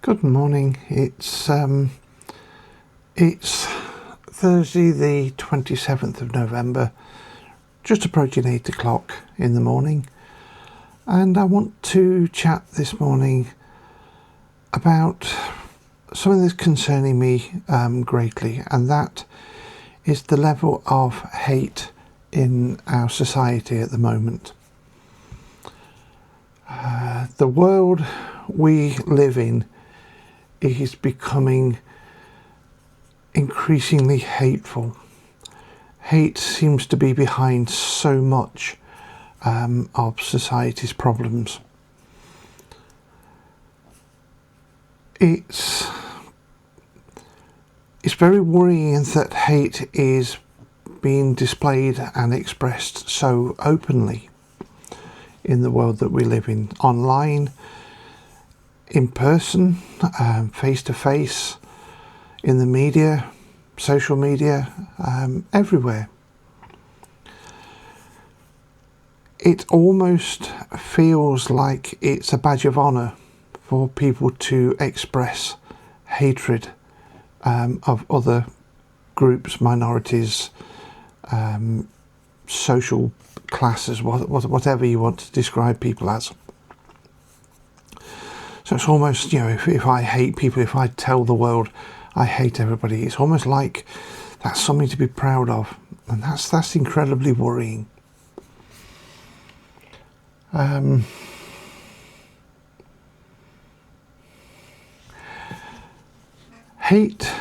Good morning. It's Thursday the 27th of November, just approaching 8 o'clock in the morning, and I want to chat this morning about something that's concerning me greatly, and that is the level of hate in our society at the moment. The world we live in is becoming increasingly hateful. Hate seems to be behind so much of society's problems. It's very worrying that hate is being displayed and expressed so openly in the world that we live in, online, in person, face to face, in the media, social media, everywhere. It almost feels like it's a badge of honour for people to express hatred of other groups, minorities, social classes, whatever you want to describe people as. So it's almost, if I hate people, if I tell the world I hate everybody, it's almost like that's something to be proud of, and that's incredibly worrying. Hate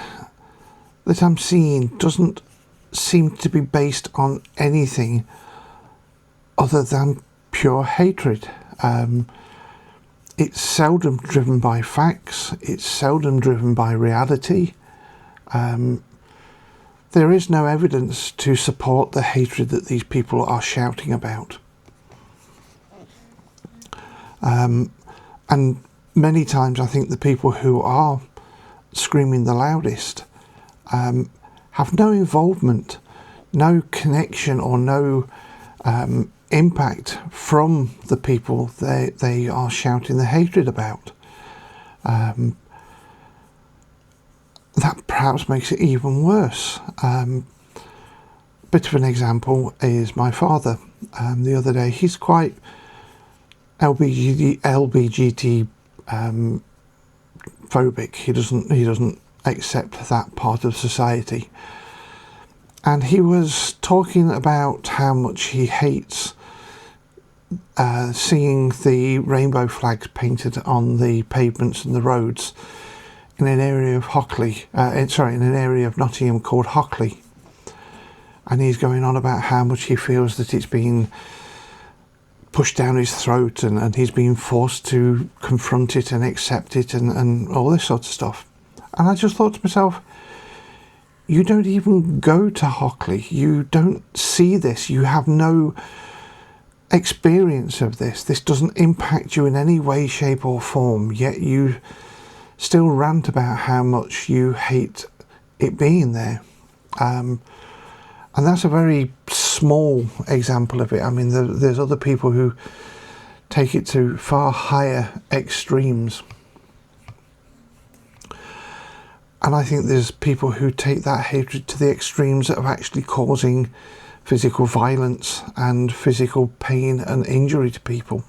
that I'm seeing doesn't seem to be based on anything other than pure hatred. It's seldom driven by facts. It's seldom driven by reality. There is no evidence to support the hatred that these people are shouting about. And many times I think the people who are screaming the loudest have no involvement, no connection, or no impact from the people they are shouting the hatred about. That perhaps makes it even worse. Bit of an example is my father. The other day, he's quite LBGT phobic. He doesn't accept that part of society, and he was talking about how much he hates seeing the rainbow flags painted on the pavements and the roads in an area of in an area of Nottingham called Hockley. And he's going on about how much he feels that it's being pushed down his throat, and he's being forced to confront it and accept it and all this sort of stuff. And I just thought to myself, you don't even go to Hockley. You don't see this. You have no experience of this. This doesn't impact you in any way, shape or form, yet you still rant about how much you hate it being there. And that's a very small example of it. I mean, there's other people who take it to far higher extremes. And I think there's people who take that hatred to the extremes of actually causing physical violence and physical pain and injury to people.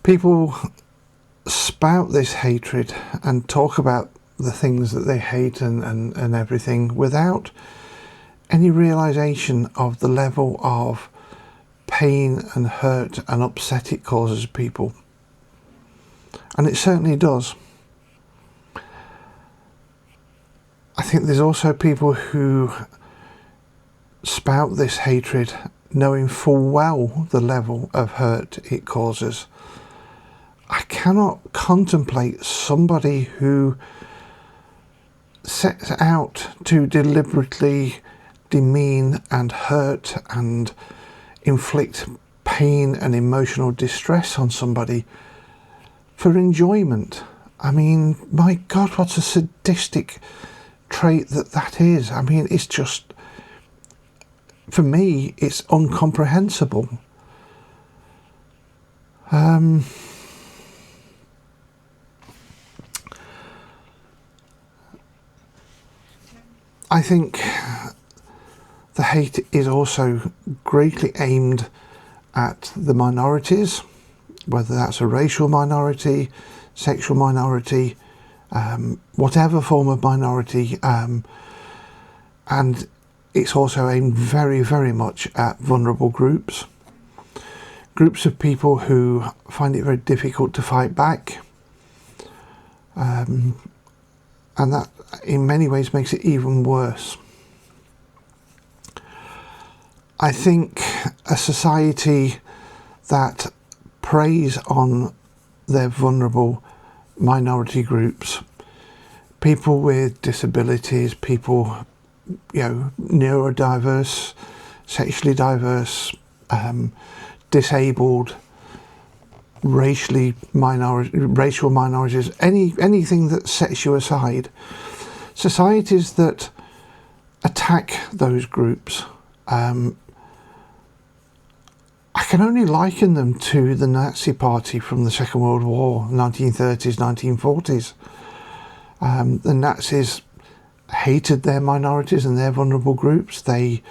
People spout this hatred and talk about the things that they hate and everything without any realization of the level of pain and hurt and upset it causes people. And it certainly does. I think there's also people who spout this hatred knowing full well the level of hurt it causes. I cannot contemplate somebody who sets out to deliberately demean and hurt and inflict pain and emotional distress on somebody for enjoyment. I mean, my God, what a sadistic trait that is. I mean, it's just, for me, it's incomprehensible. I think the hate is also greatly aimed at the minorities, whether that's a racial minority, sexual minority, whatever form of minority, and it's also aimed very, very much at vulnerable groups of people who find it very difficult to fight back, and that in many ways makes it even worse. I think a society that preys on their vulnerable minority groups, people with disabilities, people, neurodiverse, sexually diverse, disabled, racial minorities, anything that sets you aside, societies that attack those groups, I can only liken them to the Nazi Party from the Second World War, 1930s, 1940s. The Nazis hated their minorities and their vulnerable groups. They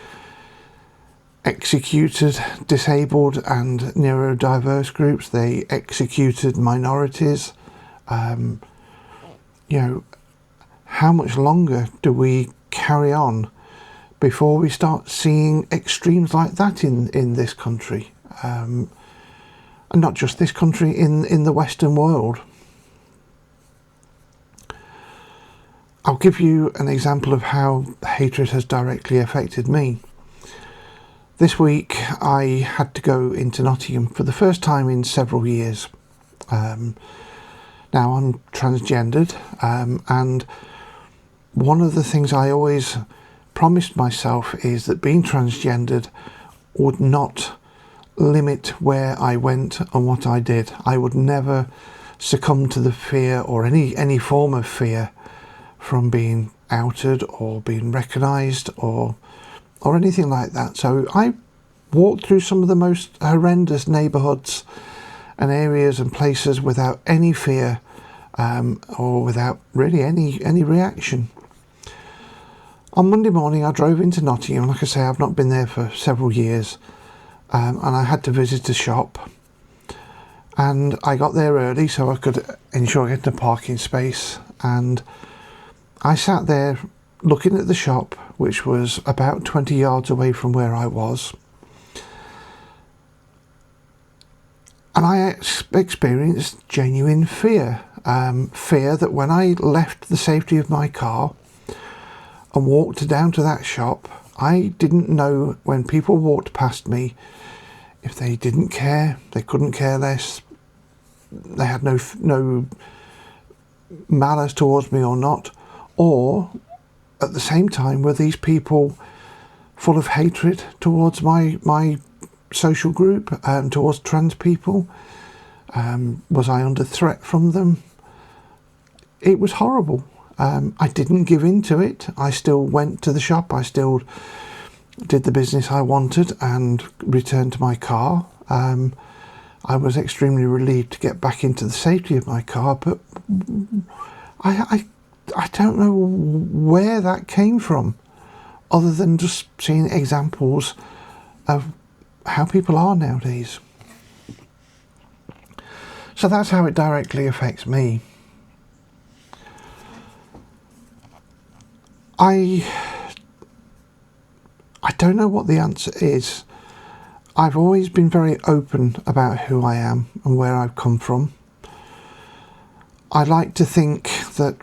executed disabled and neurodiverse groups. They executed minorities. How much longer do we carry on before we start seeing extremes like that in this country? And not just this country, in the Western world. I'll give you an example of how hatred has directly affected me. This week I had to go into Nottingham for the first time in several years. Now I'm transgendered, and one of the things I always promised myself is that being transgendered would not limit where I went and what I did. I would never succumb to the fear or any form of fear from being outed or being recognised or anything like that. So I walked through some of the most horrendous neighbourhoods and areas and places without any fear, or without really any reaction. On Monday morning I drove into Nottingham. Like I say, I've not been there for several years, and I had to visit a shop, and I got there early so I could ensure getting a parking space, and I sat there looking at the shop, which was about 20 yards away from where I was, and I experienced genuine fear. Fear that when I left the safety of my car and walked down to that shop, I didn't know when people walked past me if they didn't care, they couldn't care less, they had no malice towards me or not, or at the same time were these people full of hatred towards my social group, towards trans people. Was I under threat from them? It was horrible. I didn't give in to it. I still went to the shop. I still did the business I wanted and returned to my car. I was extremely relieved to get back into the safety of my car, but I don't know where that came from, other than just seeing examples of how people are nowadays. So that's how it directly affects me. I don't know what the answer is. I've always been very open about who I am and where I've come from. I like to think that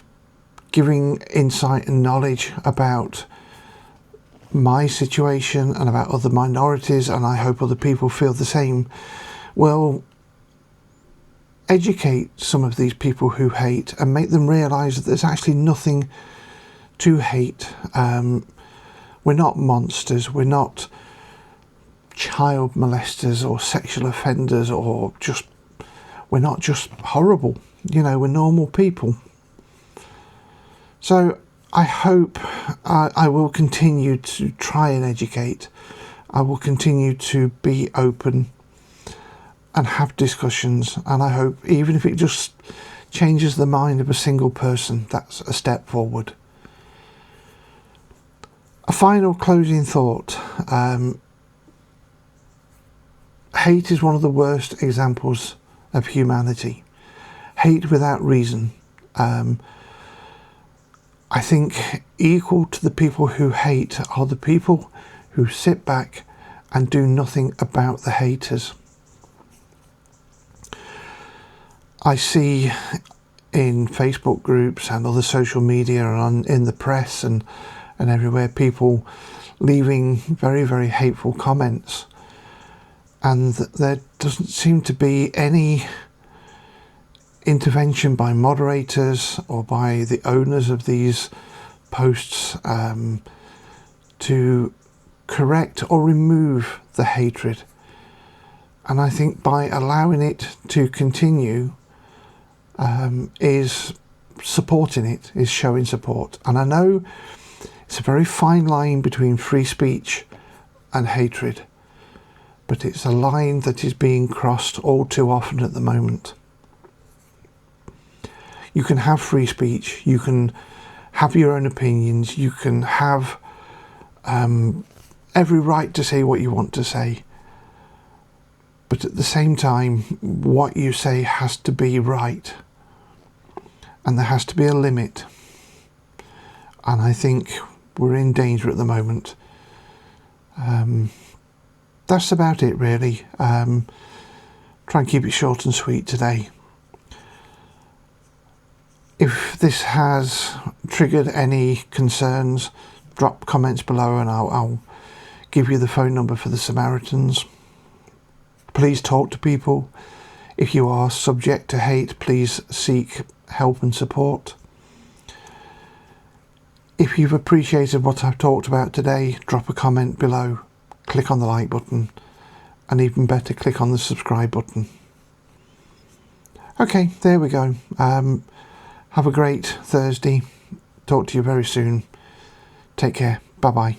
giving insight and knowledge about my situation and about other minorities, and I hope other people feel the same, will educate some of these people who hate and make them realise that there's actually nothing to hate. We're not monsters, we're not child molesters or sexual offenders, or we're not just horrible, we're normal people. So I hope I will continue to try and educate. I will continue to be open and have discussions, and I hope even if it just changes the mind of a single person, that's a step forward. A final closing thought. Hate is one of the worst examples of humanity. Hate without reason. I think equal to the people who hate are the people who sit back and do nothing about the haters. I see in Facebook groups and other social media and in the press and everywhere, people leaving very, very hateful comments, and there doesn't seem to be any intervention by moderators or by the owners of these posts to correct or remove the hatred. And I think by allowing it to continue is supporting it, is showing support. And I know it's a very fine line between free speech and hatred, but it's a line that is being crossed all too often at the moment. You can have free speech, you can have your own opinions, you can have every right to say what you want to say, but at the same time, what you say has to be right, and there has to be a limit. And I think we're in danger at the moment. That's about it, really. Try and keep it short and sweet today. If this has triggered any concerns, drop comments below and I'll give you the phone number for the Samaritans. Please talk to people. If you are subject to hate, please seek help and support. If you've appreciated what I've talked about today, drop a comment below, click on the like button, and even better, click on the subscribe button. Okay, there we go. Have a great Thursday. Talk to you very soon. Take care. Bye bye.